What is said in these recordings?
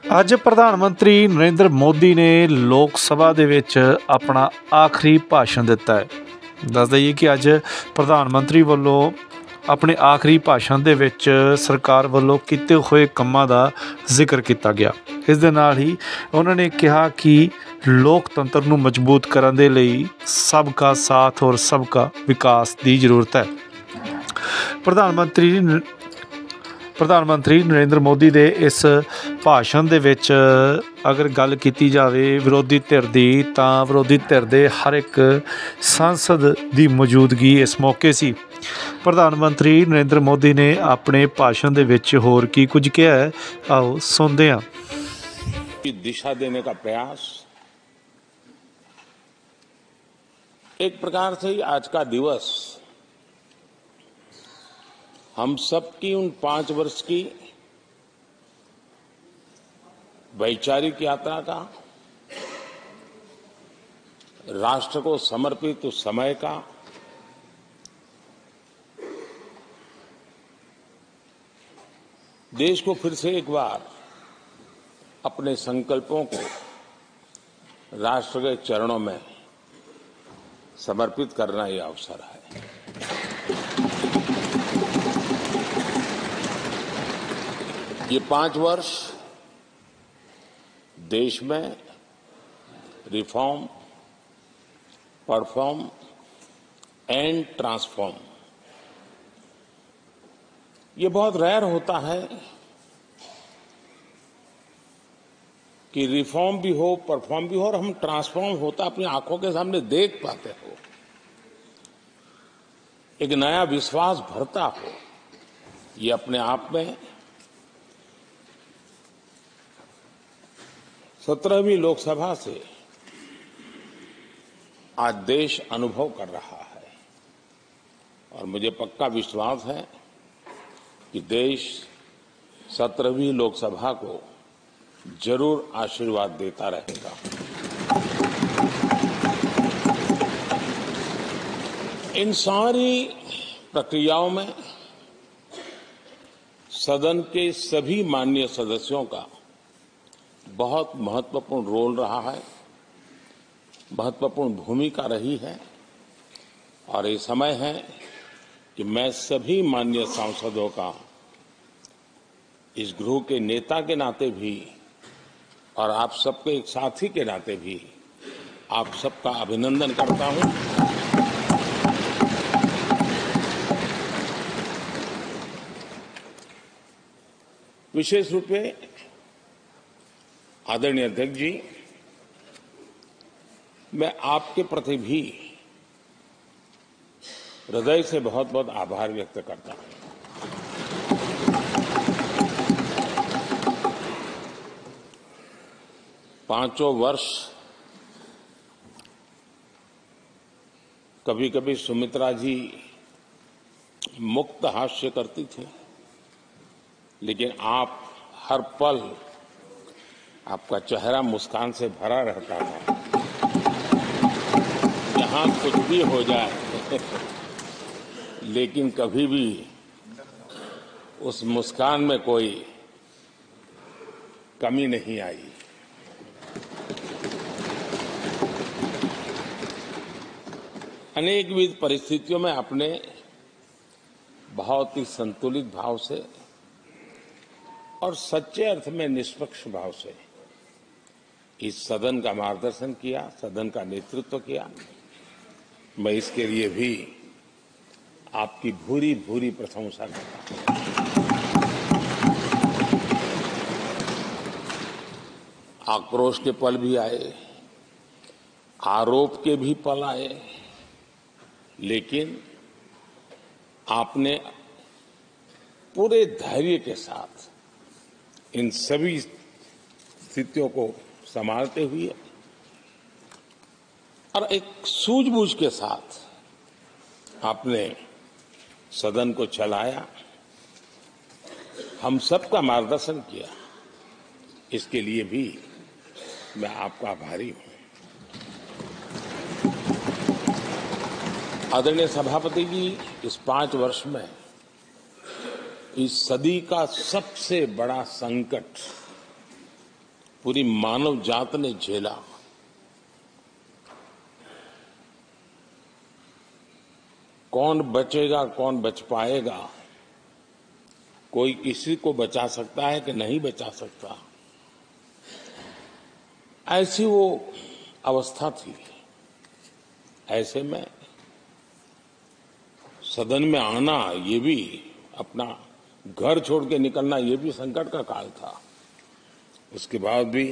ਅੱਜ ਪ੍ਰਧਾਨ ਮੰਤਰੀ ਨਰਿੰਦਰ ਮੋਦੀ ਨੇ ਲੋਕ ਸਭਾ ਦੇ ਵਿੱਚ ਆਪਣਾ ਆਖਰੀ ਭਾਸ਼ਣ ਦਿੱਤਾ ਹੈ। ਦੱਸ ਦਈਏ ਕਿ ਅੱਜ ਪ੍ਰਧਾਨ ਮੰਤਰੀ ਵੱਲੋਂ ਆਪਣੇ ਆਖਰੀ ਭਾਸ਼ਣ ਦੇ ਵਿੱਚ ਸਰਕਾਰ ਵੱਲੋਂ ਕੀਤੇ ਹੋਏ ਕੰਮਾਂ ਦਾ ਜ਼ਿਕਰ ਕੀਤਾ ਗਿਆ। ਇਸ ਦੇ ਨਾਲ ਹੀ ਉਹਨਾਂ ਨੇ ਕਿਹਾ ਕਿ ਲੋਕਤੰਤਰ ਨੂੰ ਮਜ਼ਬੂਤ ਕਰਨ ਦੇ ਲਈ ਸਭ ਕਾ ਸਾਥ ਔਰ ਸਭ ਕਾ ਵਿਕਾਸ ਦੀ ਜ਼ਰੂਰਤ ਹੈ। ਪ੍ਰਧਾਨ ਮੰਤਰੀ ਨਰਿੰਦਰ ਮੋਦੀ ਦੇ ਇਸ ਭਾਸ਼ਣ ਦੇ ਵਿੱਚ ਅਗਰ ਗੱਲ ਕੀਤੀ ਜਾਵੇ ਵਿਰੋਧੀ ਧਿਰ ਦੀ, ਤਾਂ ਵਿਰੋਧੀ ਧਿਰ ਦੇ ਹਰ ਇੱਕ ਸਾਂਸਦ ਦੀ ਮੌਜੂਦਗੀ ਇਸ ਮੌਕੇ ਸੀ। ਪ੍ਰਧਾਨ ਮੰਤਰੀ ਨਰਿੰਦਰ ਮੋਦੀ ਨੇ ਆਪਣੇ ਭਾਸ਼ਣ ਦੇ ਵਿੱਚ ਹੋਰ ਕੀ ਕੁਝ ਕਿਹਾ ਹੈ, आओ सुनते हैं। दिशा देने का प्रयास एक प्रकार से ही आज का दिवस हम सबकी उन 5 वर्ष की वैचारिक यात्रा का, राष्ट्र को समर्पित उस समय का, देश को फिर से एक बार अपने संकल्पों को राष्ट्र के चरणों में समर्पित करना यह अवसर है। ये 5 वर्ष देश में रिफॉर्म, परफॉर्म एंड ट्रांसफॉर्म, ये बहुत रेयर होता है कि रिफॉर्म भी हो, परफॉर्म भी हो और हम ट्रांसफॉर्म होता अपनी आंखों के सामने देख पाते हो, एक नया विश्वास भरता हो। ये अपने आप में 17वीं लोकसभा से आज देश अनुभव कर रहा है और मुझे पक्का विश्वास है कि देश 17वीं लोकसभा को जरूर आशीर्वाद देता रहेगा। इन सारी प्रक्रियाओं में सदन के सभी माननीय सदस्यों का बहुत महत्वपूर्ण रोल रहा है, महत्वपूर्ण भूमिका रही है और ये समय है कि मैं सभी माननीय सांसदों का इस गृह के नेता के नाते भी और आप सबके एक साथी के नाते भी आप सबका अभिनंदन करता हूं। विशेष रूप से आदरणीय अध्यक्ष जी, मैं आपके प्रति भी हृदय से बहुत बहुत आभार व्यक्त करता हूं। पांचों वर्ष कभी कभी सुमित्रा जी मुक्त हास्य करती थी, लेकिन आप हर पल आपका चेहरा मुस्कान से भरा रहता था। जहां कुछ भी हो जाए लेकिन कभी भी उस मुस्कान में कोई कमी नहीं आई। अनेकविध परिस्थितियों में आपने बहुत ही संतुलित भाव से और सच्चे अर्थ में निष्पक्ष भाव से इस सदन का मार्गदर्शन किया, सदन का नेतृत्व किया। मैं इसके लिए भी आपकी भूरी भूरी प्रशंसा करता हूं। आक्रोश के पल भी आए, आरोप के भी पल आए, लेकिन आपने पूरे धैर्य के साथ इन सभी स्थितियों को संभालते हुए और एक सूझबूझ के साथ आपने सदन को चलाया, हम सबका मार्गदर्शन किया। इसके लिए भी मैं आपका आभारी हूं। आदरणीय सभापति जी, इस 5 वर्ष में इस सदी का सबसे बड़ा संकट पूरी मानव जात ने झेला, कौन बचेगा, कौन बच पाएगा, कोई किसी को बचा सकता है कि नहीं बचा सकता, ऐसी वो अवस्था थी। ऐसे में सदन में आना, ये भी अपना घर छोड़ के निकलना, ये भी संकट का काल था। उसके बाद भी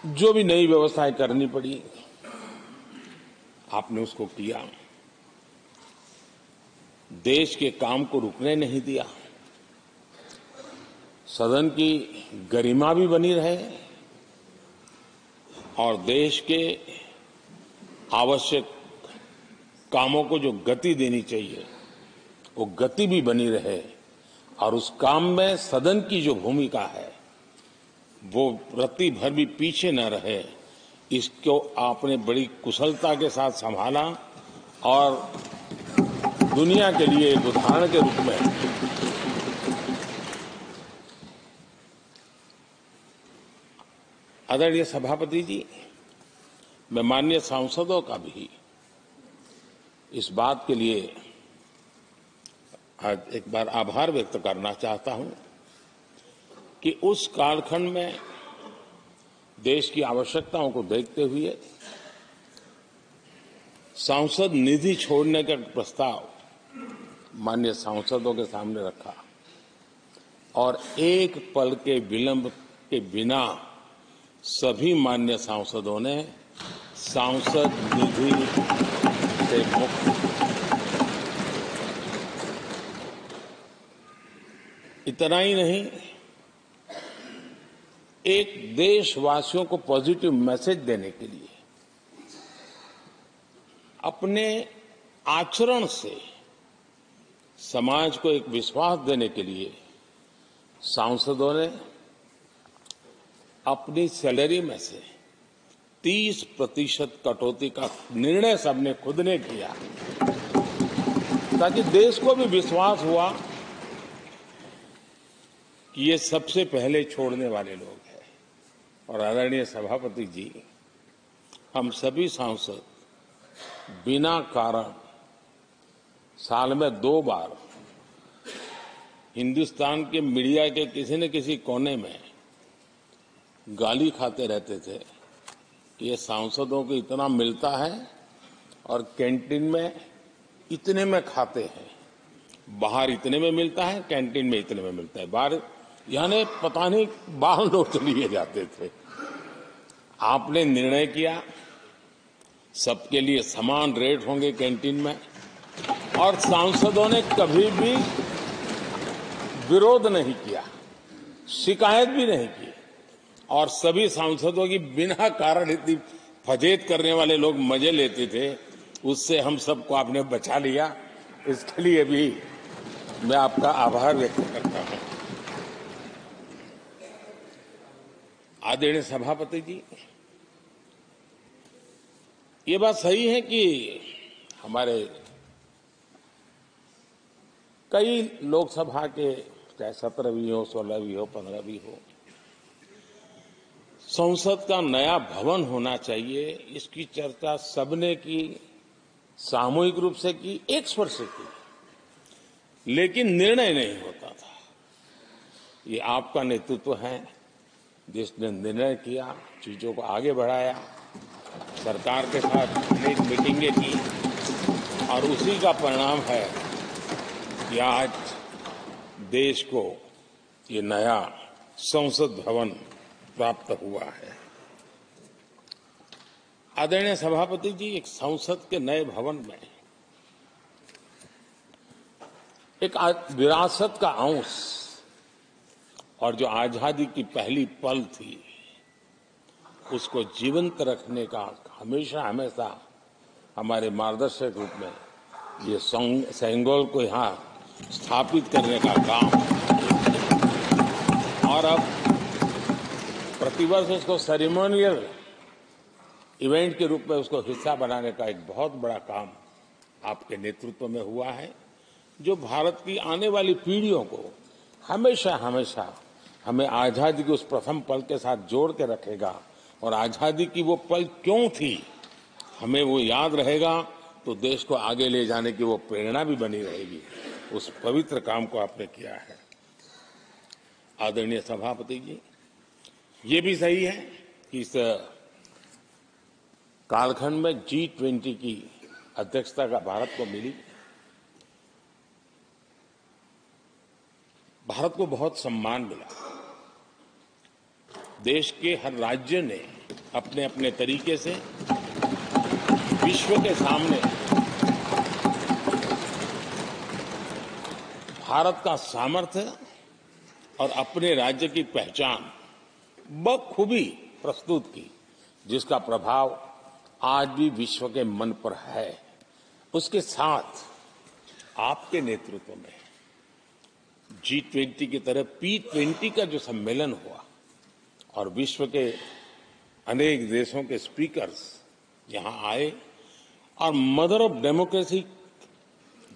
जो भी नई व्यवस्थाएं करनी पड़ी, आपने उसको किया। देश के काम को रुकने नहीं दिया, सदन की गरिमा भी बनी रहे और देश के आवश्यक कामों को जो गति देनी चाहिए वो गति भी बनी रहे, और उस काम में सदन की जो भूमिका है वो रत्ती भर भी पीछे न रहे, इसको आपने बड़ी कुशलता के साथ संभाला और दुनिया के लिए एक उदाहरण के रूप में आदरणीय सभापति जी, मैं माननीय सांसदों का भी इस बात के लिए आज एक बार आभार व्यक्त करना चाहता हूं कि उस कालखंड में देश की आवश्यकताओं को देखते हुए सांसद निधि छोड़ने का प्रस्ताव माननीय सांसदों के सामने रखा और एक पल के विलंब के बिना सभी माननीय सांसदों ने सांसद निधि से मुक्त। इतना ही नहीं, एक देशवासियों को पॉजिटिव मैसेज देने के लिए अपने आचरण से समाज को एक विश्वास देने के लिए सांसदों ने अपनी सैलरी में से 30% कटौती का निर्णय सबने खुद ने किया, ताकि देश को भी विश्वास हुआ कि ये सबसे पहले छोड़ने वाले लोग हैं। और आदरणीय सभापति जी, हम सभी सांसद बिना कारण साल में 2 बार हिंदुस्तान के मीडिया के किसी न किसी कोने में गाली खाते रहते थे कि ये सांसदों को इतना मिलता है और कैंटीन में इतने में खाते हैं, बाहर इतने में मिलता है, कैंटीन में इतने में मिलता है, बाहर यानी पता नहीं बाहर लोग लिए जाते थे। आपने निर्णय किया सबके लिए समान रेट होंगे कैंटीन में, और सांसदों ने कभी भी विरोध नहीं किया, शिकायत भी नहीं की, और सभी सांसदों की बिना कारण इतनी फजेत करने वाले लोग मजे लेते थे, उससे हम सबको आपने बचा लिया। इसके लिए भी मैं आपका आभार व्यक्त करता हूं। आदरणीय सभापति जी, ये बात सही है कि हमारे कई लोकसभा के चाहे 17वीं हो, 16वीं हो, 15वीं हो, संसद का नया भवन होना चाहिए, इसकी चर्चा सबने की, सामूहिक रूप से की, एक स्वर से की, लेकिन निर्णय नहीं होता था। ये आपका नेतृत्व है जिसने निर्णय किया, चीजों को आगे बढ़ाया, सरकार के साथ अनेक मीटिंगें की, और उसी का परिणाम है कि आज देश को ये नया संसद भवन प्राप्त हुआ है। आदरणीय सभापति जी, एक संसद के नए भवन में एक विरासत का अंश और जो आजादी की पहली पल थी उसको जीवंत रखने का हमेशा हमेशा हमारे मार्गदर्शक रूप में ये सेंगोल को यहाँ स्थापित करने का काम, और अब प्रतिवर्ष उसको सेरेमोनियल इवेंट के रूप में उसको हिस्सा बनाने का एक बहुत बड़ा काम आपके नेतृत्व में हुआ है। जो भारत की आने वाली पीढ़ियों को हमेशा हमेशा हमें आजादी के उस प्रथम पल के साथ जोड़ के रखेगा और आजादी की वो पल क्यों थी हमें वो याद रहेगा, तो देश को आगे ले जाने की वो प्रेरणा भी बनी रहेगी। उस पवित्र काम को आपने किया है। आदरणीय सभापति जी, ये भी सही है कि इस कालखंड में G20 की अध्यक्षता का भारत को मिली। भारत को बहुत सम्मान मिला। देश के हर राज्य ने अपने अपने तरीके से विश्व के सामने भारत का सामर्थ्य और अपने राज्य की पहचान बखूबी प्रस्तुत की, जिसका प्रभाव आज भी विश्व के मन पर है। उसके साथ आपके नेतृत्व में G20 की तरह P20 का जो सम्मेलन हुआ और विश्व के अनेक देशों के स्पीकर्स यहां आए और मदर ऑफ डेमोक्रेसी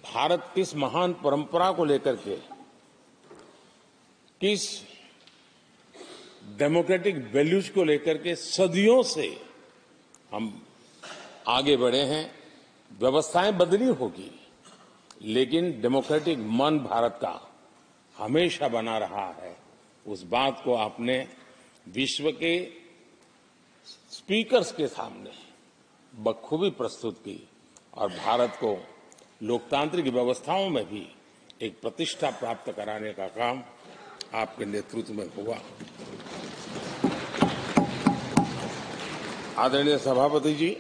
भारत किस महान परंपरा को लेकर के, किस डेमोक्रेटिक वैल्यूज को लेकर के सदियों से हम आगे बढ़े हैं। व्यवस्थाएं बदली होगी, लेकिन डेमोक्रेटिक मन भारत का हमेशा बना रहा है। उस बात को आपने विश्व के स्पीकर्स के सामने बखूबी प्रस्तुत की और भारत को लोकतांत्रिक व्यवस्थाओं में भी एक प्रतिष्ठा प्राप्त कराने का काम आपके नेतृत्व में हुआ। आदरणीय सभापति जी,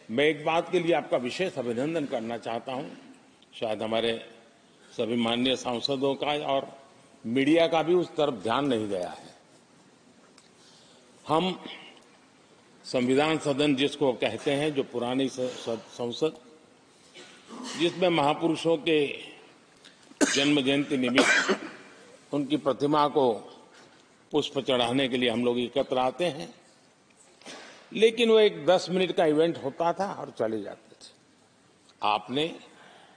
मैं एक बात के लिए आपका विशेष अभिनंदन करना चाहता हूं। शायद हमारे सभी माननीय सांसदों का और मीडिया का भी उस तरफ ध्यान नहीं गया है। हम संविधान सदन जिसको कहते हैं, जो पुरानी संसद, जिसमें महापुरुषों के जन्म जयंती निमित्त उनकी प्रतिमा को पुष्प चढ़ाने के लिए हम लोग एकत्र आते हैं, लेकिन वो एक 10 मिनट का इवेंट होता था और चले जाते थे। आपने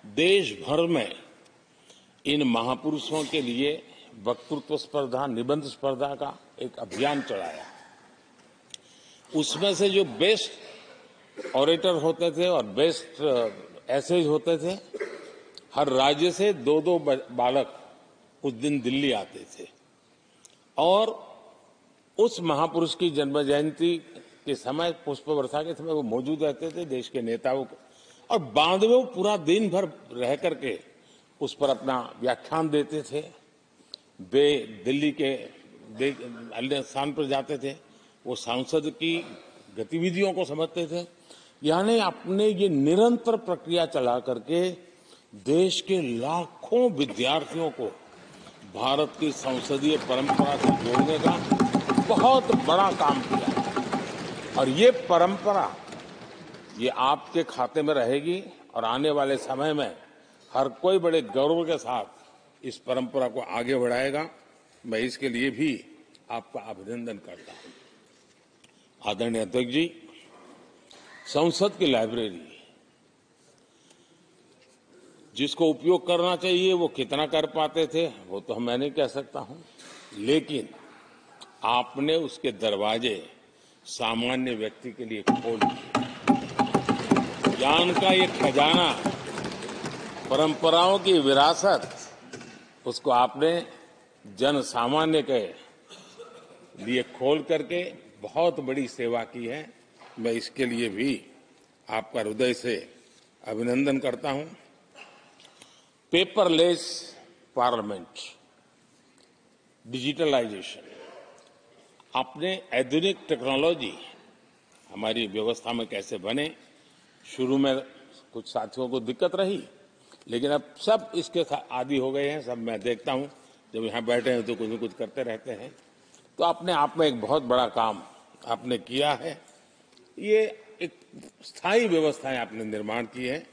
देश भर में इन महापुरुषों के लिए वक्तृत्व स्पर्धा, निबंध स्पर्धा का एक अभियान चलाया। उसमें से जो बेस्ट ऑरेटर होते थे और बेस्ट एसेज होते थे, हर राज्य से 2-2 बालक उस दिन दिल्ली आते थे और उस महापुरुष की जन्म जयंती के समय, पुष्प वर्षा के समय वो मौजूद रहते थे, देश के नेताओं को, और बाद में वो पूरा दिन भर रह करके उस पर अपना व्याख्यान देते थे। वे दिल्ली के अन्य स्थान पर जाते थे, वो सांसद की गतिविधियों को समझते थे। यानी अपने ये निरंतर प्रक्रिया चला करके देश के लाखों विद्यार्थियों को भारत की संसदीय परंपरा से जोड़ने का बहुत बड़ा काम किया। और ये परंपरा ये आपके खाते में रहेगी और आने वाले समय में हर कोई बड़े गौरव के साथ इस परंपरा को आगे बढ़ाएगा। मैं इसके लिए भी आपका अभिनंदन करता हूं। आदरणीय अध्यक्ष जी, संसद की लाइब्रेरी जिसको उपयोग करना चाहिए वो कितना कर पाते थे वो तो मैं नहीं कह सकता हूं, लेकिन आपने उसके दरवाजे सामान्य व्यक्ति के लिए खोल दिए। ज्ञान का ये खजाना, परंपराओं की विरासत, उसको आपने जन सामान्य के लिए खोल करके बहुत बड़ी सेवा की है। मैं इसके लिए भी आपका हृदय से अभिनंदन करता हूं। पेपरलेस पार्लियामेंट, डिजिटलाइजेशन, आपने आधुनिक टेक्नोलॉजी हमारी व्यवस्था में कैसे बने। शुरू में कुछ साथियों को दिक्कत रही, लेकिन अब सब इसके आदी हो गए हैं। सब मैं देखता हूं, जब यहाँ बैठे हैं तो कुछ न कुछ करते रहते हैं। तो अपने आप में एक बहुत बड़ा काम आपने किया है। ये एक स्थायी व्यवस्थाएं आपने निर्माण की है।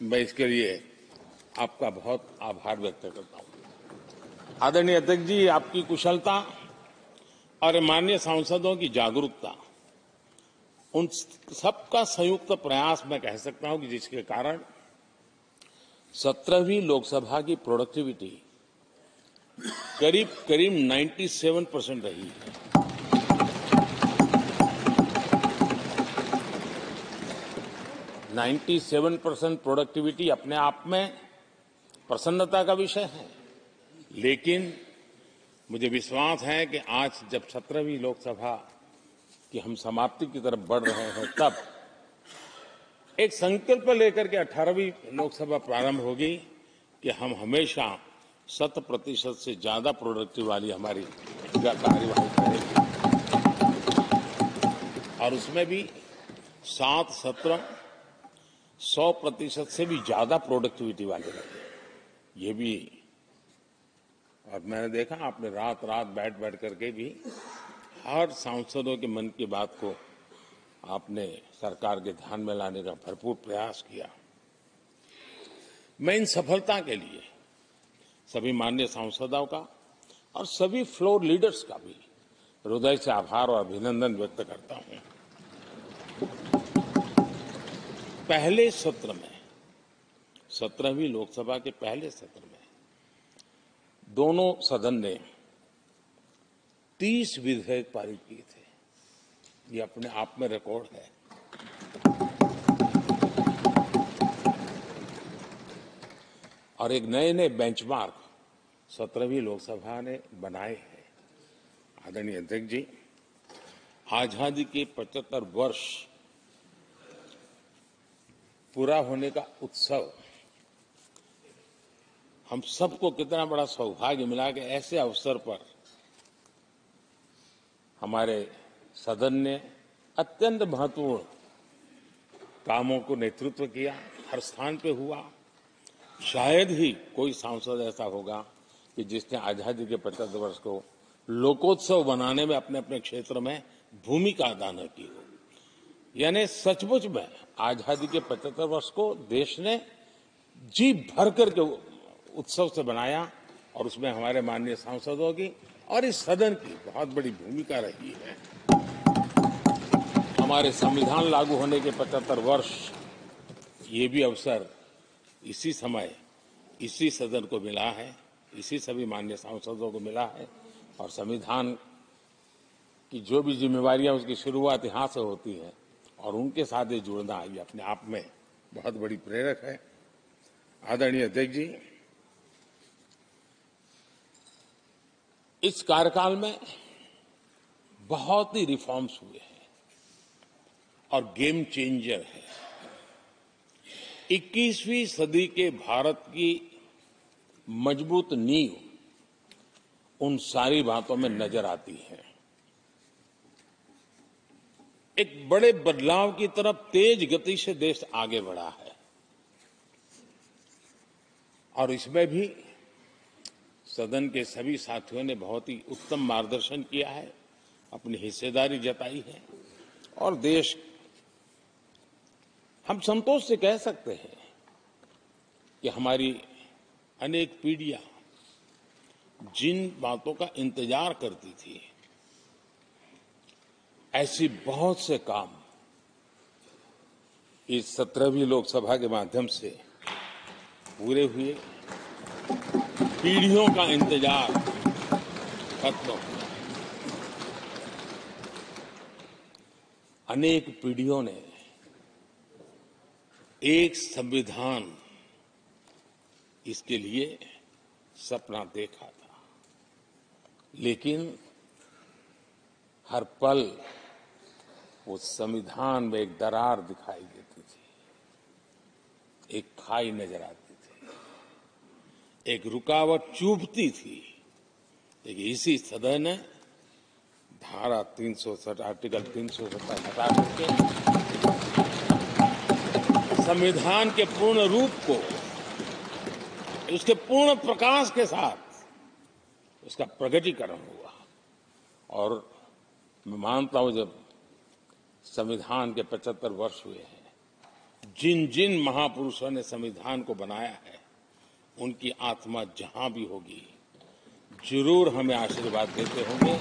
मैं इसके लिए आपका बहुत आभार व्यक्त करता हूं। आदरणीय अध्यक्ष जी, आपकी कुशलता और माननीय सांसदों की जागरूकता, उन सबका संयुक्त प्रयास मैं कह सकता हूं कि जिसके कारण 17वीं लोकसभा की प्रोडक्टिविटी करीब करीब 97% रही है। नाइन्टी 97% प्रोडक्टिविटी अपने आप में प्रसन्नता का विषय है, लेकिन मुझे विश्वास है कि आज जब 17वीं लोकसभा की हम समाप्ति की तरफ बढ़ रहे हैं, तब एक संकल्प लेकर के 18वीं लोकसभा प्रारंभ होगी कि हम हमेशा 100% से ज्यादा प्रोडक्टिव वाली हमारी कार्यवाही करेंगे, और उसमें भी 7 सत्र 100% से भी ज्यादा प्रोडक्टिविटी वाले रहे। ये भी, और मैंने देखा आपने रात रात बैठ करके भी हर सांसदों के मन की बात को आपने सरकार के ध्यान में लाने का भरपूर प्रयास किया। मैं इन सफलता के लिए सभी माननीय सांसदों का और सभी फ्लोर लीडर्स का भी हृदय से आभार और अभिनंदन व्यक्त करता हूं। पहले सत्र में, 17वीं लोकसभा के पहले सत्र में दोनों सदन ने 30 विधेयक पारित किए थे। ये अपने आप में रिकॉर्ड है। और एक नए नए बेंचमार्क 17वीं लोकसभा ने बनाए हैं। आदरणीय अध्यक्ष जी, आजादी के 75 वर्ष पूरा होने का उत्सव, हम सबको कितना बड़ा सौभाग्य मिला कि ऐसे अवसर पर हमारे सदन ने अत्यंत महत्वपूर्ण कामों को नेतृत्व किया। हर स्थान पे हुआ। शायद ही कोई सांसद ऐसा होगा कि जिसने आजादी के 75 वर्ष को लोकोत्सव बनाने में अपने अपने क्षेत्र में भूमिका अदा न की हो। यानी सचमुच में आजादी के 75 वर्ष को देश ने जी भर करके उत्सव से बनाया, और उसमें हमारे माननीय सांसदों की और इस सदन की बहुत बड़ी भूमिका रही है। हमारे संविधान लागू होने के 75 वर्ष, ये भी अवसर इसी समय इसी सदन को मिला है, इसी सभी माननीय सांसदों को मिला है। और संविधान की जो भी जिम्मेवारियां, उसकी शुरुआत यहां से होती है, और उनके साथ ये जुड़ना ये अपने आप में बहुत बड़ी प्रेरक है। आदरणीय अध्यक्ष जी, इस कार्यकाल में बहुत ही रिफॉर्म्स हुए हैं और गेम चेंजर है। 21वीं सदी के भारत की मजबूत नींव उन सारी बातों में नजर आती है। एक बड़े बदलाव की तरफ तेज गति से देश आगे बढ़ा है, और इसमें भी सदन के सभी साथियों ने बहुत ही उत्तम मार्गदर्शन किया है, अपनी हिस्सेदारी जताई है। और देश, हम संतोष से कह सकते हैं कि हमारी अनेक पीढ़ियां जिन बातों का इंतजार करती थी, ऐसी बहुत से काम इस 17वीं लोकसभा के माध्यम से पूरे हुए। पीढ़ियों का इंतजार खत्म हुआ। अनेक पीढ़ियों ने एक संविधान, इसके लिए सपना देखा था, लेकिन हर पल वो संविधान में एक दरार दिखाई देती थी, एक खाई नजर आती थी, एक रुकावट चुभती थी। लेकिन इसी सदन ने धारा 360, आर्टिकल 370 हटा करके संविधान के पूर्ण रूप को, उसके पूर्ण प्रकाश के साथ उसका प्रकटीकरण हुआ। और मैं मानता हूं, जब संविधान के 75 वर्ष हुए हैं, जिन जिन महापुरुषों ने संविधान को बनाया है, उनकी आत्मा जहां भी होगी, जरूर हमें आशीर्वाद देते होंगे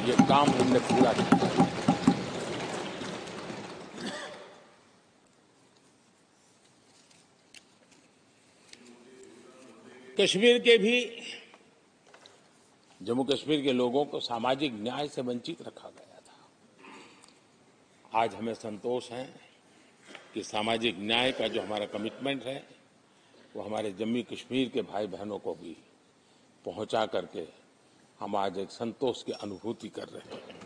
ये काम हमने पूरा किया। कश्मीर के लोगों को सामाजिक न्याय से वंचित रखा गया था। आज हमें संतोष है कि सामाजिक न्याय का जो हमारा कमिटमेंट है वो हमारे जम्मू कश्मीर के भाई बहनों को भी पहुंचा करके हम आज एक संतोष की अनुभूति कर रहे हैं।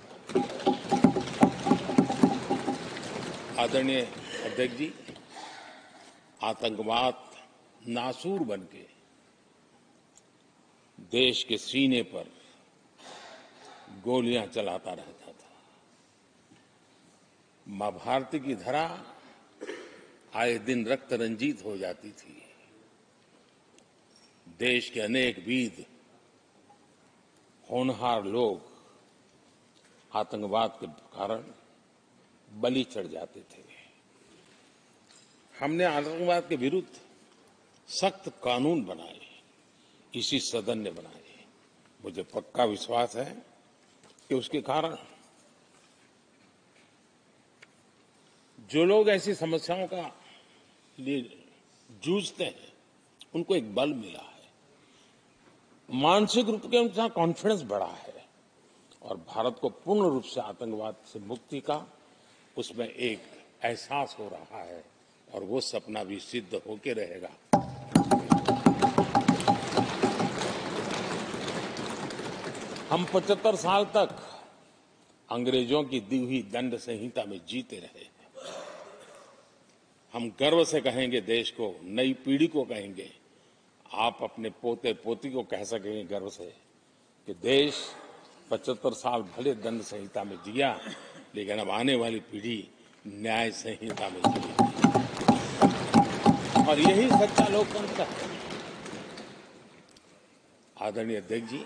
आदरणीय अध्यक्ष जी, आतंकवाद नासूर बनके देश के सीने पर गोलियां चलाता रहता था। मां भारती की धरा आए दिन रक्त रंजित हो जाती थी। देश के अनेक वीर होनहार लोग आतंकवाद के कारण बलि चढ़ जाते थे। हमने आतंकवाद के विरुद्ध सख्त कानून बनाए, इसी सदन ने बनाए। मुझे पक्का विश्वास है कि उसके कारण जो लोग ऐसी समस्याओं का लिए जूझते हैं उनको एक बल मिला है, मानसिक रूप से उनका कॉन्फिडेंस बढ़ा है और भारत को पूर्ण रूप से आतंकवाद से मुक्ति का उसमें एक एहसास हो रहा है और वो सपना भी सिद्ध होके रहेगा। हम 75 साल तक अंग्रेजों की दी हुई दंड संहिता में जीते रहे। हम गर्व से कहेंगे, देश को, नई पीढ़ी को कहेंगे, आप अपने पोते पोती को कह सकेंगे गर्व से कि देश 75 साल भले दंड संहिता में जिया, लेकिन अब आने वाली पीढ़ी न्याय संहिता में जिएगी। और यही सच्चा लोकतंत्र है। आदरणीय अध्यक्ष जी,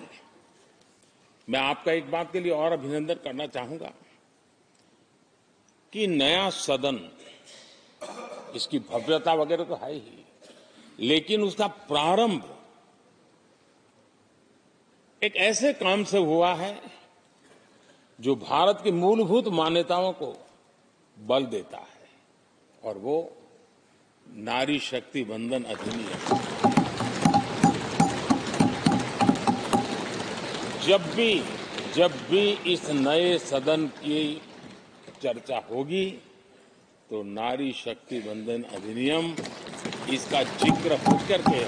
मैं आपका एक बात के लिए और अभिनंदन करना चाहूंगा कि नया सदन, इसकी भव्यता वगैरह तो है ही, लेकिन उसका प्रारंभ एक ऐसे काम से हुआ है जो भारत की मूलभूत मान्यताओं को बल देता है, और वो नारी शक्ति वंदन अधिनियम। जब भी इस नए सदन की चर्चा होगी तो नारी शक्ति वंदन अधिनियम, इसका जिक्र होकर के,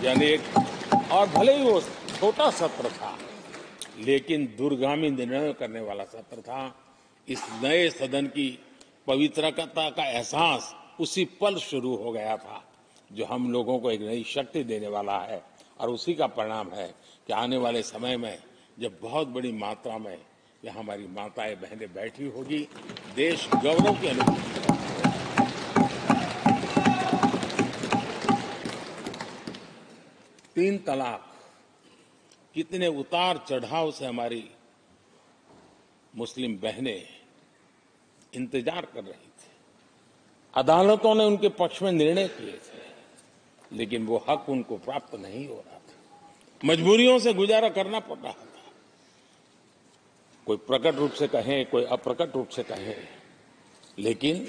यानी एक, और भले ही वो छोटा सत्र था लेकिन दूरगामी निर्णय करने वाला सत्र था। इस नए सदन की पवित्रता का एहसास उसी पल शुरू हो गया था जो हम लोगों को एक नई शक्ति देने वाला है, और उसी का परिणाम है कि आने वाले समय में जब बहुत बड़ी मात्रा में यहाँ हमारी माताएं बहनें बैठी होगी, देश गौरव की अनुभूति करेगा। 3 तलाक, कितने उतार चढ़ाव से हमारी मुस्लिम बहनें इंतजार कर रही थी। अदालतों ने उनके पक्ष में निर्णय किए थे, लेकिन वो हक उनको प्राप्त नहीं हो रहा था। मजबूरियों से गुजारा करना पड़ रहा था। कोई प्रकट रूप से कहे, कोई अप्रकट रूप से कहे, लेकिन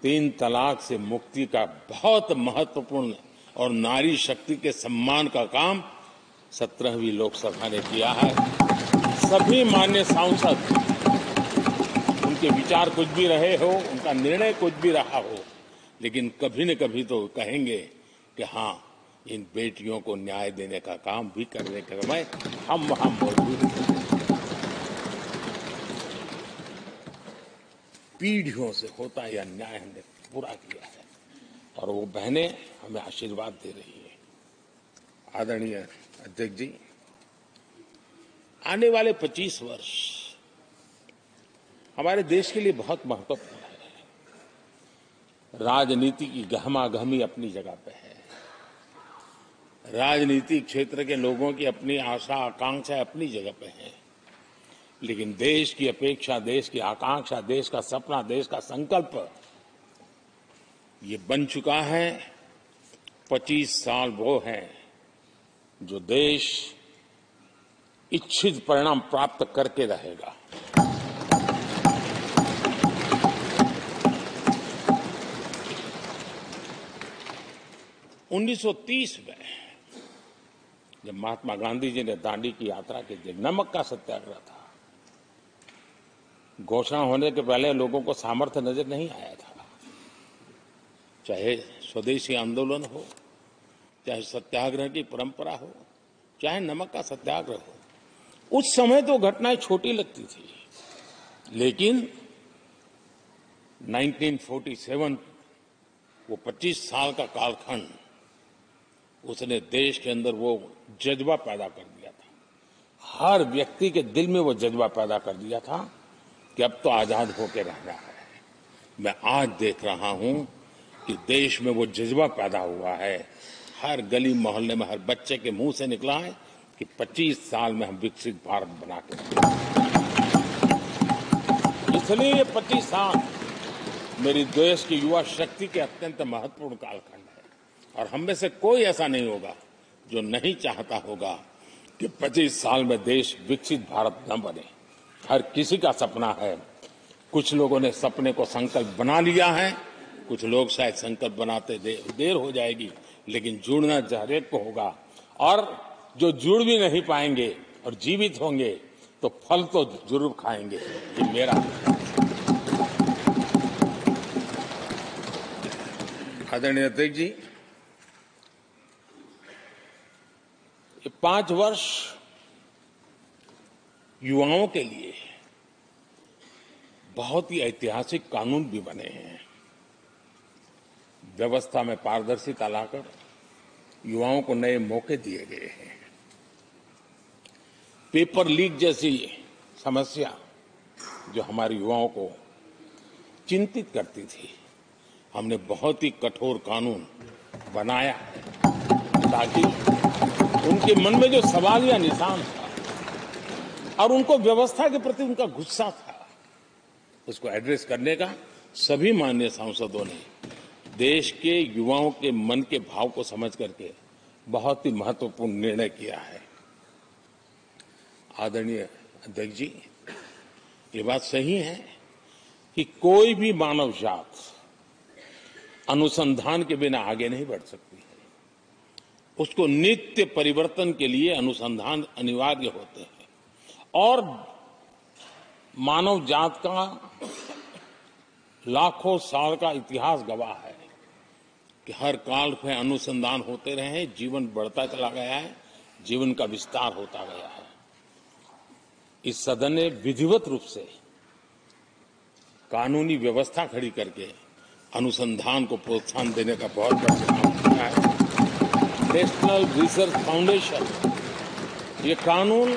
3 तलाक से मुक्ति का बहुत महत्वपूर्ण और नारी शक्ति के सम्मान का काम 17वीं लोकसभा ने किया है। सभी मान्य सांसद, उनके विचार कुछ भी रहे हो, उनका निर्णय कुछ भी रहा हो, लेकिन कभी न कभी तो कहेंगे कि हाँ, इन बेटियों को न्याय देने का काम भी करने के समय हम वहां मौजूद हैं। पीढ़ियों से होता यह न्याय हमने पूरा किया है और वो बहनें हमें आशीर्वाद दे रही है। आदरणीय अध्यक्ष जी, आने वाले 25 वर्ष हमारे देश के लिए बहुत महत्वपूर्ण है। राजनीति की गहमागहमी अपनी जगह पे है, राजनीतिक क्षेत्र के लोगों की अपनी आशा आकांक्षा अपनी जगह पे है, लेकिन देश की अपेक्षा, देश की आकांक्षा, देश का सपना, देश का संकल्प ये बन चुका है। 25 साल वो हैं जो देश इच्छित परिणाम प्राप्त करके रहेगा। 1930 में जब महात्मा गांधी जी ने दांडी की यात्रा की थी, नमक का सत्याग्रह था। घोषणा होने के पहले लोगों को सामर्थ्य नजर नहीं आया था। चाहे स्वदेशी आंदोलन हो, चाहे सत्याग्रह की परंपरा हो, चाहे नमक का सत्याग्रह हो, उस समय तो घटनाएं छोटी लगती थी, लेकिन 1947 वो 25 साल का कालखंड, उसने देश के अंदर वो जज्बा पैदा कर दिया था। हर व्यक्ति के दिल में वो जज्बा पैदा कर दिया था कि अब तो आजाद होकर रहना है। मैं आज देख रहा हूं कि देश में वो जज्बा पैदा हुआ है। हर गली मोहल्ले में हर बच्चे के मुंह से निकला है कि 25 साल में हम विकसित भारत बना के इसलिए ये 25 साल मेरी देश की युवा शक्ति के अत्यंत महत्वपूर्ण कालखंड है। और हम में से कोई ऐसा नहीं होगा जो नहीं चाहता होगा कि 25 साल में देश विकसित भारत न बने। हर किसी का सपना है। कुछ लोगों ने सपने को संकल्प बना लिया है, कुछ लोग शायद संकल्प बनाते देर हो जाएगी, लेकिन जुड़ना हर एक को होगा। और जो जुड़ भी नहीं पाएंगे और जीवित होंगे तो फल तो जरूर खाएंगे। ये मेरा आदरणीय अध्यक्ष जी, ये 5 वर्ष युवाओं के लिए बहुत ही ऐतिहासिक कानून भी बने हैं। व्यवस्था में पारदर्शिता लाकर युवाओं को नए मौके दिए गए हैं। पेपर लीक जैसी समस्या जो हमारे युवाओं को चिंतित करती थी, हमने बहुत ही कठोर कानून बनाया है ताकि उनके मन में जो सवाल या निशान था और उनको व्यवस्था के प्रति उनका गुस्सा था, उसको एड्रेस करने का सभी माननीय सांसदों ने देश के युवाओं के मन के भाव को समझ करके बहुत ही महत्वपूर्ण निर्णय किया है। आदरणीय अध्यक्ष जी, ये बात सही है कि कोई भी मानव जात अनुसंधान के बिना आगे नहीं बढ़ सकती है। उसको नित्य परिवर्तन के लिए अनुसंधान अनिवार्य होते हैं। और मानव जात का लाखों साल का इतिहास गवाह है कि हर काल में अनुसंधान होते रहे, जीवन बढ़ता चला गया है, जीवन का विस्तार होता गया है। इस सदन ने विधिवत रूप से कानूनी व्यवस्था खड़ी करके अनुसंधान को प्रोत्साहन देने का बहुत बड़ा काम किया है। नेशनल रिसर्च फाउंडेशन, ये कानून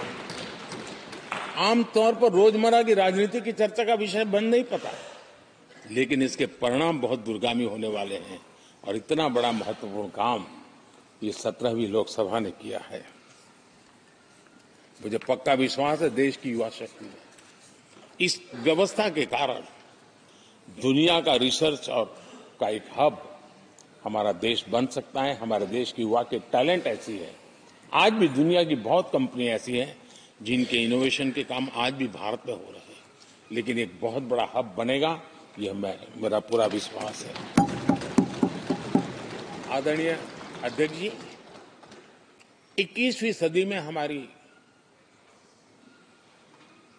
आमतौर पर रोजमर्रा की राजनीति की चर्चा का विषय बन नहीं पता, लेकिन इसके परिणाम बहुत दूरगामी होने वाले हैं। और इतना बड़ा महत्वपूर्ण काम ये 17वीं लोकसभा ने किया है। मुझे पक्का विश्वास है देश की युवा शक्ति में इस व्यवस्था के कारण दुनिया का रिसर्च और का एक हब हमारा देश बन सकता है। हमारे देश की युवा के टैलेंट ऐसी है, आज भी दुनिया की बहुत कंपनियां ऐसी हैं जिनके इनोवेशन के काम आज भी भारत में हो रहे हैं, लेकिन एक बहुत बड़ा हब बनेगा, यह मेरा पूरा विश्वास है। आदरणीय अध्यक्ष जी, 21वीं सदी में हमारी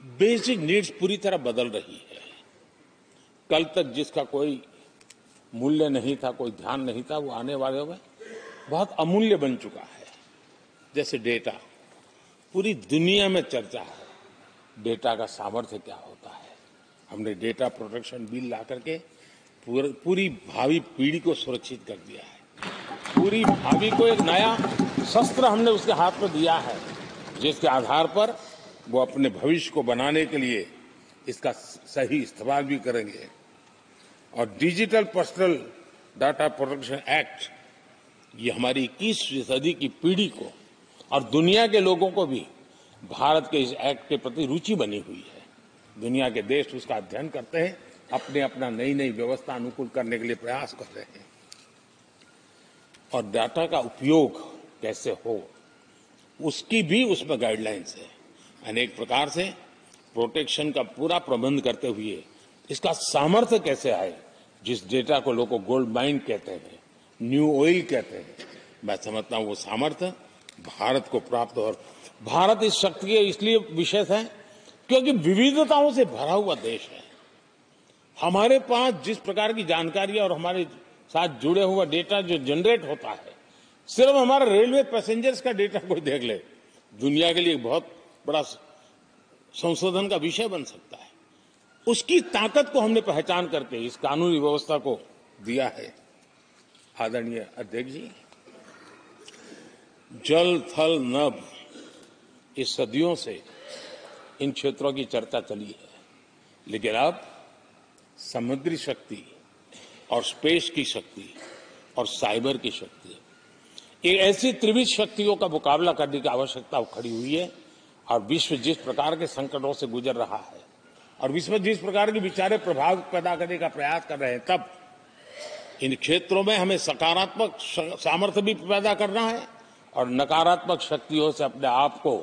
बेसिक नीड्स पूरी तरह बदल रही है। कल तक जिसका कोई मूल्य नहीं था, कोई ध्यान नहीं था, वो आने वाले में बहुत अमूल्य बन चुका है। जैसे डेटा, पूरी दुनिया में चर्चा है डेटा का सामर्थ्य क्या होता है। हमने डेटा प्रोटेक्शन बिल ला करके पूरी भावी पीढ़ी को सुरक्षित कर दिया है। पूरी भावी को एक नया शस्त्र हमने उसके हाथ में दिया है, जिसके आधार पर वो अपने भविष्य को बनाने के लिए इसका सही इस्तेमाल भी करेंगे। और digital personal data protection act, ये हमारी 21वीं सदी की पीढ़ी को और दुनिया के लोगों को भी भारत के इस एक्ट के प्रति रुचि बनी हुई है। दुनिया के देश उसका अध्ययन करते हैं, अपने अपना नई नई व्यवस्था अनुकूल करने के लिए प्रयास कर रहे हैं। और डाटा का उपयोग कैसे हो, उसकी भी उसमें गाइडलाइंस है। अनेक प्रकार से प्रोटेक्शन का पूरा प्रबंध करते हुए इसका सामर्थ्य कैसे आए, जिस डेटा को लोगों गोल्ड माइन कहते हैं, न्यू ऑयल कहते हैं, मैं समझता हूं वो सामर्थ्य भारत को प्राप्त हो। और भारत इस शक्ति के इसलिए विशेष है क्योंकि विविधताओं से भरा हुआ देश है। हमारे पास जिस प्रकार की जानकारी और हमारे साथ जुड़े हुआ डेटा जो जनरेट होता है, सिर्फ हमारा रेलवे पैसेंजर्स का डेटा कोई देख ले, दुनिया के लिए बहुत बड़ा संशोधन का विषय बन सकता है। उसकी ताकत को हमने पहचान करके इस कानूनी व्यवस्था को दिया है। आदरणीय अध्यक्ष जी, जल थल नभ, इस सदियों से इन क्षेत्रों की चर्चा चली है, लेकिन अब समुद्री शक्ति और स्पेस की शक्ति और साइबर की शक्ति, एक ऐसी त्रिविध शक्तियों का मुकाबला करने की आवश्यकता खड़ी हुई है। और विश्व जिस प्रकार के संकटों से गुजर रहा है और विश्व जिस प्रकार के विचारे प्रभाव पैदा करने का प्रयास कर रहे हैं, तब इन क्षेत्रों में हमें सकारात्मक सामर्थ्य भी पैदा करना है और नकारात्मक शक्तियों से अपने आप को,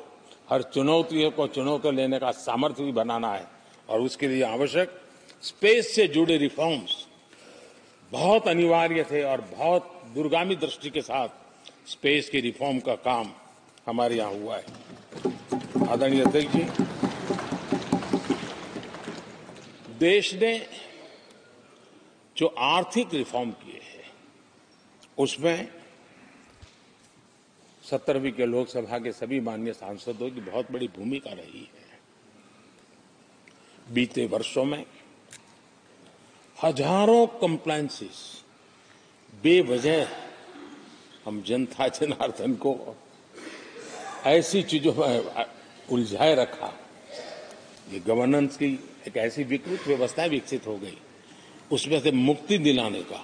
हर चुनौतियों को चुनौती लेने का सामर्थ्य भी बनाना है। और उसके लिए आवश्यक स्पेस से जुड़े रिफॉर्म्स बहुत अनिवार्य थे और बहुत दूरगामी दृष्टि के साथ स्पेस की रिफॉर्म का काम हमारे यहां हुआ है। आदरणीय अध्यक्ष जी, देश ने जो आर्थिक रिफॉर्म किए हैं उसमें 17वीं के लोकसभा के सभी माननीय सांसदों की बहुत बड़ी भूमिका रही है। बीते वर्षों में हजारों कंप्लायंसेस बेवजह हम जनता जनार्दन को ऐसी चीजों में उलझाए रखा। ये गवर्नेंस की एक ऐसी विकृत व्यवस्था विकसित हो गई, उसमें से मुक्ति दिलाने का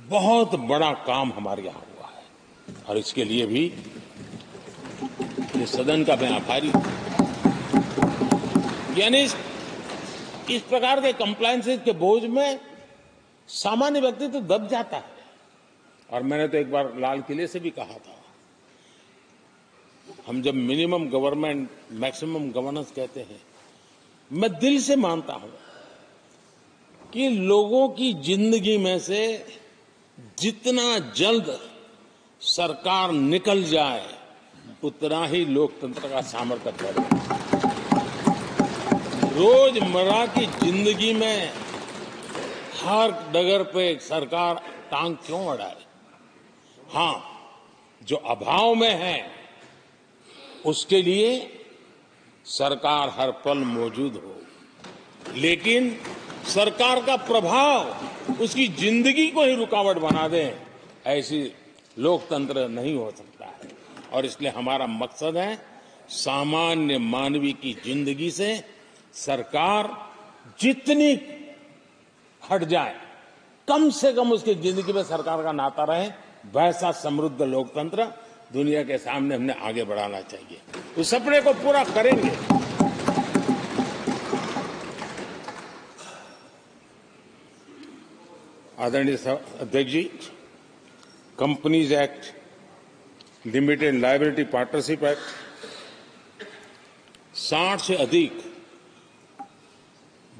बहुत बड़ा काम हमारे यहां हुआ है। और इसके लिए भी ये सदन का मैं आभारी हूं। यानी इस प्रकार के कंप्लायंसेस के बोझ में सामान्य व्यक्ति तो दब जाता है। और मैंने तो एक बार लाल किले से भी कहा था, हम जब मिनिमम गवर्नमेंट मैक्सिमम गवर्नेंस कहते हैं, मैं दिल से मानता हूं कि लोगों की जिंदगी में से जितना जल्द सरकार निकल जाए उतना ही लोकतंत्र का सामर्थ्य बढ़ेगा। रोजमर्रा की जिंदगी में हर डगर पे सरकार टांग क्यों अड़ाए? हां, जो अभाव में है उसके लिए सरकार हर पल मौजूद हो, लेकिन सरकार का प्रभाव उसकी जिंदगी को ही रुकावट बना दे, ऐसी लोकतंत्र नहीं हो सकता है। और इसलिए हमारा मकसद है सामान्य मानवी की जिंदगी से सरकार जितनी हट जाए, कम से कम उसकी जिंदगी में सरकार का नाता रहे, वैसा समृद्ध लोकतंत्र दुनिया के सामने हमने आगे बढ़ाना चाहिए। उस सपने को पूरा करेंगे। आदरणीय अध्यक्ष जी, companies act, limited liability partnership act, 60 से अधिक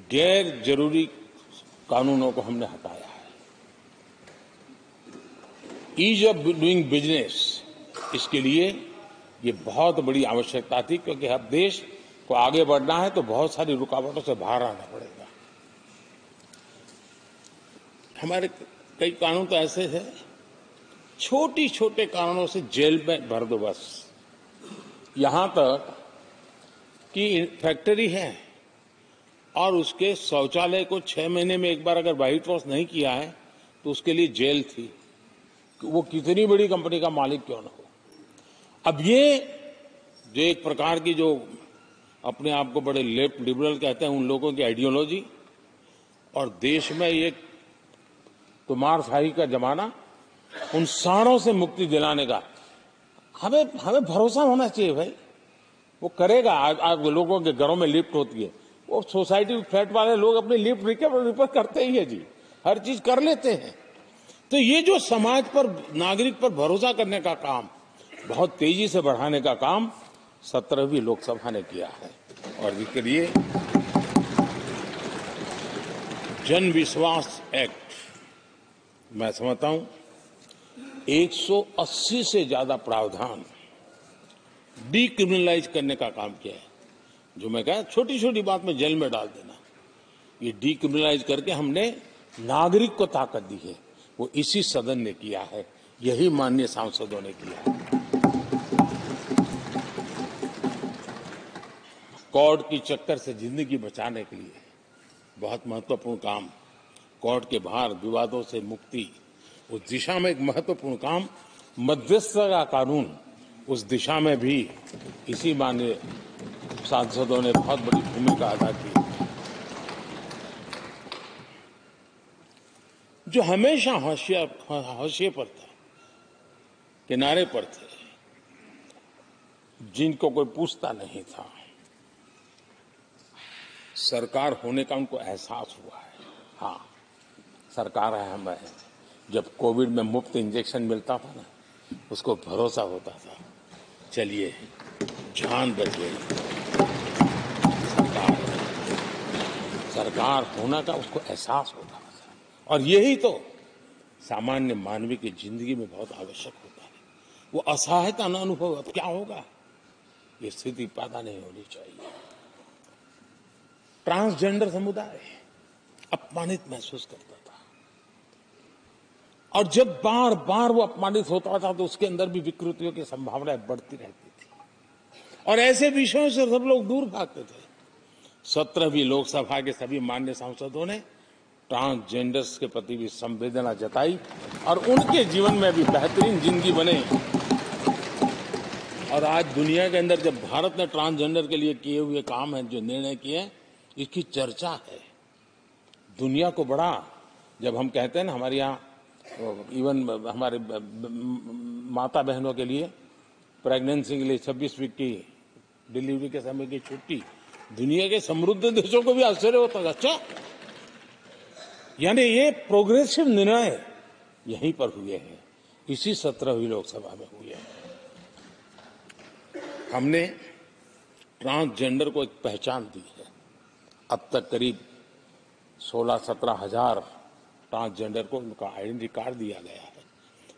गैर जरूरी कानूनों को हमने हटाया है। ईज ऑफ डूइंग बिजनेस, इसके लिए ये बहुत बड़ी आवश्यकता थी, क्योंकि हर देश को आगे बढ़ना है तो बहुत सारी रुकावटों से बाहर आना पड़ेगा। हमारे कई कानून तो ऐसे हैं, छोटी छोटे कारणों से जेल में भर दो बस। यहां तक कि फैक्ट्री है और उसके शौचालय को 6 महीने में एक बार अगर व्हाइट वॉश नहीं किया है तो उसके लिए जेल थी, वो कितनी बड़ी कंपनी का मालिक क्यों न हो। अब ये जो एक प्रकार की जो अपने आप को बड़े लेफ्ट लिबरल कहते हैं, उन लोगों की आइडियोलॉजी और देश में ये तुमारशाही का जमाना, उन सारों से मुक्ति दिलाने का हमें भरोसा होना चाहिए भाई। वो करेगा। आज लोगों के घरों में लिफ्ट होती है, वो सोसाइटी फ्लैट वाले लोग अपनी लिफ्ट रिपेयर करते ही है जी, हर चीज कर लेते हैं। तो ये जो समाज पर, नागरिक पर भरोसा करने का काम, बहुत तेजी से बढ़ाने का काम 17वीं लोकसभा ने किया है। और इसके लिए जन विश्वास एक्ट, मैं समझता हूं 180 से ज्यादा प्रावधान डीक्रिमिनलाइज करने का काम किया है। जो मैं कहा छोटी छोटी बात में जेल में डाल देना, ये डीक्रिमिनलाइज करके हमने नागरिक को ताकत दी है। वो इसी सदन ने किया है, यही माननीय सांसदों ने किया है। कोर्ट की चक्कर से जिंदगी बचाने के लिए बहुत महत्वपूर्ण काम, कोर्ट के बाहर विवादों से मुक्ति, उस दिशा में एक महत्वपूर्ण काम, मध्यस्थता का कानून, उस दिशा में भी इसी माननीय सांसदों ने बहुत बड़ी भूमिका अदा की। जो हमेशा हाशिए पर था, किनारे पर थे, जिनको कोई पूछता नहीं था, सरकार होने का उनको एहसास हुआ है। हाँ, सरकार अहम है। जब कोविड में मुफ्त इंजेक्शन मिलता था ना, उसको भरोसा होता था, चलिए जान बच गई। सरकार होना का उसको एहसास होता था। और यही तो सामान्य मानवीय की जिंदगी में बहुत आवश्यक होता है। वो असहायता न अनुभव, अब क्या होगा, ये स्थिति पैदा नहीं होनी चाहिए। ट्रांसजेंडर समुदाय अपमानित महसूस करता था, और जब बार बार वो अपमानित होता था तो उसके अंदर भी विकृतियों की संभावनाएं बढ़ती रहती थी, और ऐसे विषयों से सब लोग दूर भागते थे। 17वीं लोकसभा के सभी माननीय सांसदों ने ट्रांसजेंडर्स के प्रति भी संवेदना जताई और उनके जीवन में भी बेहतरीन जिंदगी बने। और आज दुनिया के अंदर जब भारत ने ट्रांसजेंडर के लिए किए हुए काम है, जो निर्णय किए, इसकी चर्चा है दुनिया को बड़ा। जब हम कहते हैं ना, हमारे यहाँ इवन हमारे माता बहनों के लिए प्रेगनेंसी के लिए 26 वीक की डिलीवरी के समय की छुट्टी, दुनिया के समृद्ध देशों को भी आश्चर्य होता है। अच्छा, यानी ये प्रोग्रेसिव निर्णय यहीं पर हुए हैं, इसी 17वीं लोकसभा में हुए हैं। हमने ट्रांसजेंडर को एक पहचान दी है। अब तक करीब 16-17 हजार ट्रांसजेंडर को उनका आइडेंटिटी कार्ड दिया गया है,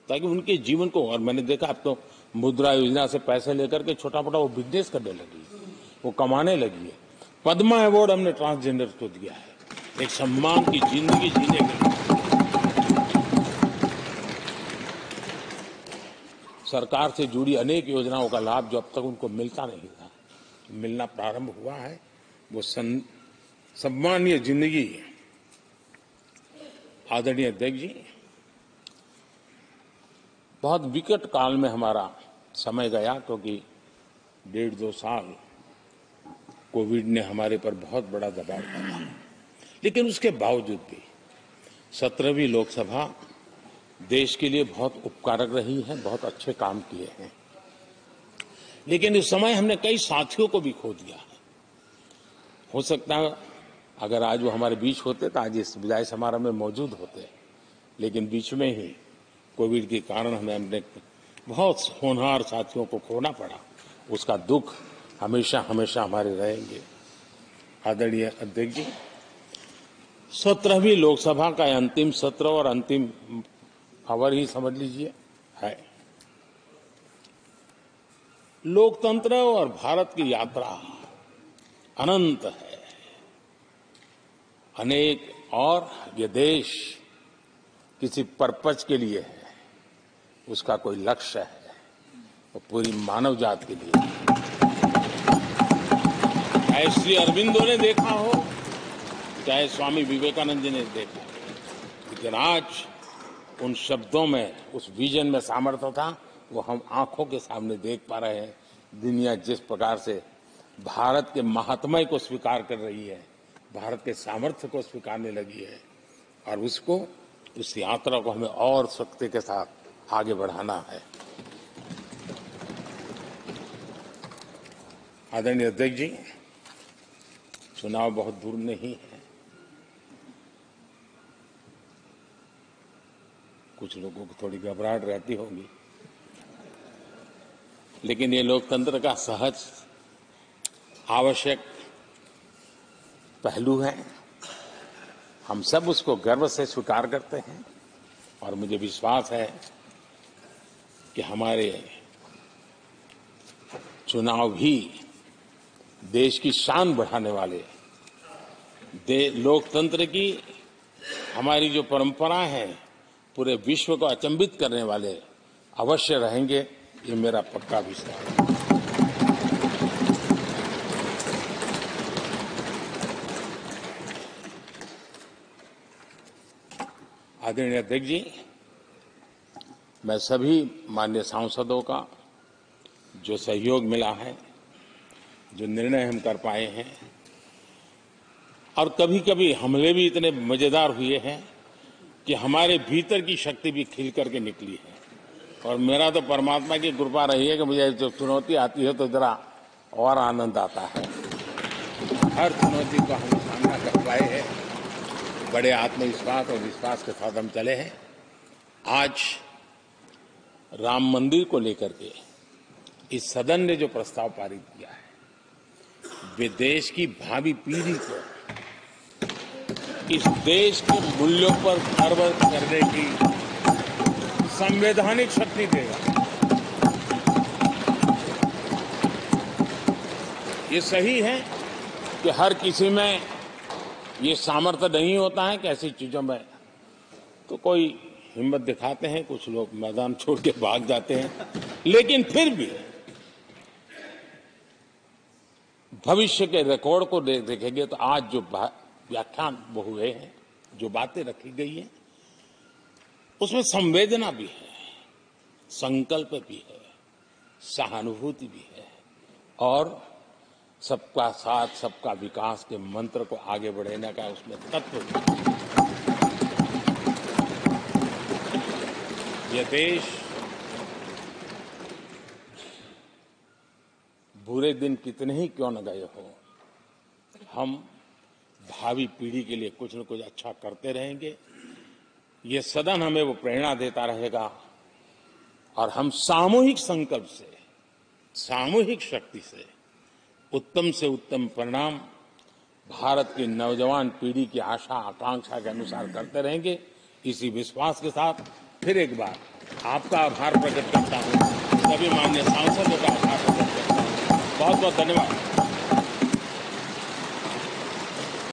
ताकि उनके जीवन को, और मैंने देखा अब तो मुद्रा योजना से पैसे लेकर के छोटा मोटा वो बिजनेस करने लगी, वो कमाने लगी है। पद्मा अवार्ड हमने ट्रांसजेंडर को दिया है, एक सम्मान की जिंदगी जीने के लिए। सरकार से जुड़ी अनेक योजनाओं का लाभ जो अब तक उनको मिलता नहीं था, मिलना प्रारंभ हुआ है। वो सम्मानीय जिंदगी। आदरणीय अध्यक्ष जी, बहुत विकट काल में हमारा समय गया, क्योंकि 1.5-2 साल कोविड ने हमारे पर बहुत बड़ा दबाव डाला, लेकिन उसके बावजूद भी 17वीं लोकसभा देश के लिए बहुत उपकारक रही है, बहुत अच्छे काम किए हैं। लेकिन इस समय हमने कई साथियों को भी खो दिया है। हो सकता है अगर आज वो हमारे बीच होते तो आज इस विदाई समारोह में मौजूद होते, लेकिन बीच में ही कोविड के कारण हमें अपने बहुत होनहार साथियों को खोना पड़ा। उसका दुख हमेशा हमेशा हमारे रहेंगे। आदरणीय अध्यक्ष जी, 17वीं लोकसभा का अंतिम सत्र और अंतिम आवर ही समझ लीजिए है। लोकतंत्र और भारत की यात्रा अनंत है, अनेक, और ये देश किसी पर्पज के लिए है, उसका कोई लक्ष्य है, वो पूरी मानव जात के लिए। चाहे श्री अरविंदो ने देखा हो, चाहे स्वामी विवेकानंद जी ने देखा, लेकिन आज उन शब्दों में, उस विजन में सामर्थ्य था, वो हम आंखों के सामने देख पा रहे हैं। दुनिया जिस प्रकार से भारत के महात्म्य को स्वीकार कर रही है, भारत के सामर्थ्य को स्वीकारने लगी है, और उसको, उस यात्रा को हमें और शक्ति के साथ आगे बढ़ाना है। आदरणीय अध्यक्ष जी, चुनाव बहुत दूर नहीं है। कुछ लोगों को थोड़ी घबराहट रहती होगी, लेकिन ये लोकतंत्र का सहज आवश्यक पहलू है। हम सब उसको गर्व से स्वीकार करते हैं, और मुझे विश्वास है कि हमारे चुनाव भी देश की शान बढ़ाने वाले, लोकतंत्र की हमारी जो परंपरा है पूरे विश्व को अचंभित करने वाले अवश्य रहेंगे, ये मेरा पक्का विश्वास है। आदरणीय अध्यक्ष जी, मैं सभी माननीय सांसदों का जो सहयोग मिला है, जो निर्णय हम कर पाए हैं, और कभी कभी हमले भी इतने मजेदार हुए हैं कि हमारे भीतर की शक्ति भी खिल करके निकली है। और मेरा तो परमात्मा की कृपा रही है कि मुझे जब चुनौती आती है तो जरा और आनंद आता है। हर चुनौती को हम सामना कर पाए हैं, बड़े आत्मविश्वास और विश्वास के साथ हम चले हैं। आज राम मंदिर को लेकर के इस सदन ने जो प्रस्ताव पारित किया है, वे देश की भावी पीढ़ी को इस देश के मूल्यों पर गर्व करने की संवैधानिक शक्ति देगा। ये सही है कि हर किसी में ये सामर्थ्य नहीं होता है कि ऐसी चीजों में तो कोई हिम्मत दिखाते हैं, कुछ लोग मैदान छोड़ के भाग जाते हैं, लेकिन फिर भी भविष्य के रिकॉर्ड को देखेंगे तो आज जो व्याख्यान वो हुए हैं, जो बातें रखी गई हैं, उसमें संवेदना भी है, संकल्प भी है, सहानुभूति भी है और सबका साथ सबका विकास के मंत्र को आगे बढ़ाने का उसमें तत्व भी है। यह देश बुरे दिन कितने ही क्यों न गए हो, हम भावी पीढ़ी के लिए कुछ न कुछ अच्छा करते रहेंगे। ये सदन हमें वो प्रेरणा देता रहेगा और हम सामूहिक संकल्प से, सामूहिक शक्ति से उत्तम से उत्तम परिणाम भारत की नौजवान पीढ़ी की आशा आकांक्षा के अनुसार करते रहेंगे। इसी विश्वास के साथ फिर एक बार आपका आभार प्रकट करता हूं, सभी माननीय सांसदों का आभार प्रकट करता हूं। बहुत बहुत धन्यवाद।